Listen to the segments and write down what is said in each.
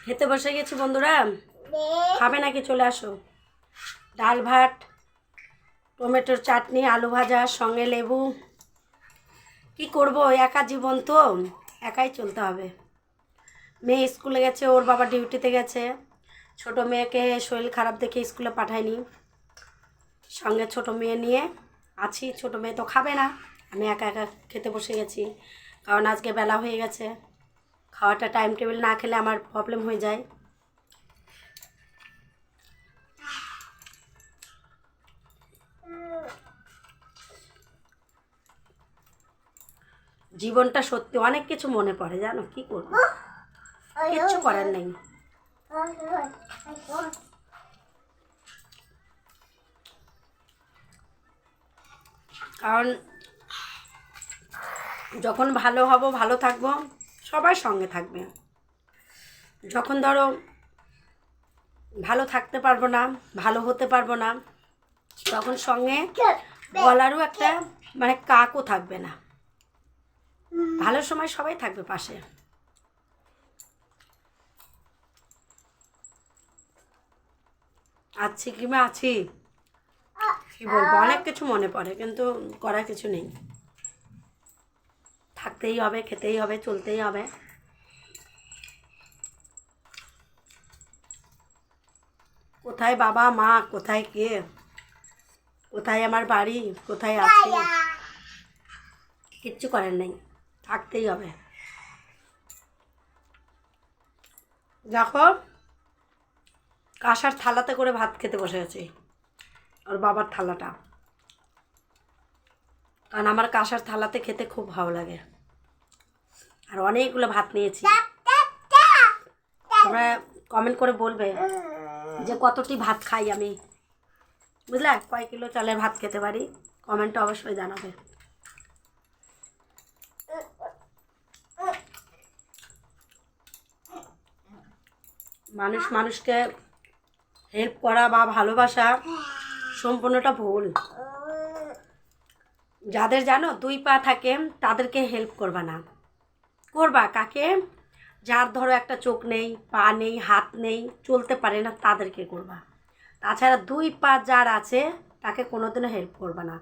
খেতে বসে গেছি বন্ধুরা, খাবে নাকি? চলে আসো। ডাল ভাত, টমেটোর চাটনি, আলু ভাজা, সঙ্গে লেবু। কি করব, একা জীবন তো, একাই চলতে হবে। মেয়ে স্কুলে গেছে, ওর বাবা ডিউটিতে গেছে। ছোট মেয়েকে শরীর খারাপ দেখে স্কুলে পাঠায়নি, সঙ্গে ছোট মেয়ে নিয়ে আছি। ছোট মেয়ে তো খাবে না, আমি একা একা খেতে বসে গেছি। কারণ আজকে বেলা হয়ে গেছে, খাওয়াটা টাইম টেবিল না খেলে আমার প্রবলেম হয়ে যায়। জীবনটা সত্যি অনেক কিছু মনে পড়ে, জানো, কি করবো, কিচ্ছু করার নেই। কারণ যখন ভালো হব, ভালো থাকবো, সবার সঙ্গে থাকবে। যখন ধরো ভালো থাকতে পারবো না, ভালো হতে পারবো না, তখন সঙ্গে বলারও একটা মানে কাকও থাকবে না। ভালো সময় সবাই থাকবে পাশে। আছি কিংবা আছি, কি বলবো, অনেক কিছু মনে পড়ে, কিন্তু করার কিছু নেই। থাকতেই হবে, খেতেই হবে, চলতেই হবে। কোথায় বাবা মা, কোথায় কে, কোথায় আমার বাড়ি, কোথায় আছি, কিচ্ছু করার নেই, থাকতেই হবে। দেখো, কাঁসার থালাতে করে ভাত খেতে বসে গেছি, ওর বাবার থালাটা। কারণ আমার কাঁসার থালাতে খেতে খুব ভালো লাগে। আর অনেকগুলো ভাত নিয়েছি। তোমরা কমেন্ট করে বলবে যে কতটি ভাত খাই আমি, বুঝলে, কয় কিলো চালের ভাত খেতে পারি, কমেন্টে অবশ্যই জানাবে। মানুষ মানুষকে হেল্প করা বা ভালোবাসা সম্পূর্ণটা ভুল। যাদের জানো দুই পা থাকে তাদেরকে হেল্প করবা না, করবা কাকে? যার ধরো একটা চোখ নেই, পা নেই, হাত নেই, চলতে পারে না, তাদেরকে করবা। তাছাড়া দুই পা যার আছে তাকে কোনোদিনও হেল্প করবা না।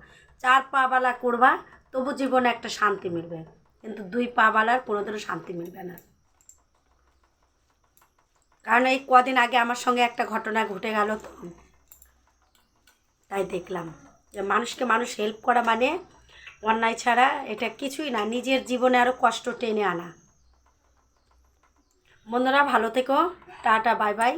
চার পাওয়ালা করবা, তবু জীবনে একটা শান্তি মিলবে, কিন্তু দুই পাওয়ালার কোনোদিনও শান্তি মিলবে না। কারণ এই কদিন আগে আমার সঙ্গে একটা ঘটনা ঘটে গেল, তো তাই দেখলাম যে মানুষকে মানুষ হেল্প করা মানে অন্যায় ছাড়া এটা কিছুই না, নিজের জীবনে আরও কষ্ট টেনে আনা। বন্ধুরা ভালো থেকো, টাটা, বাই বাই।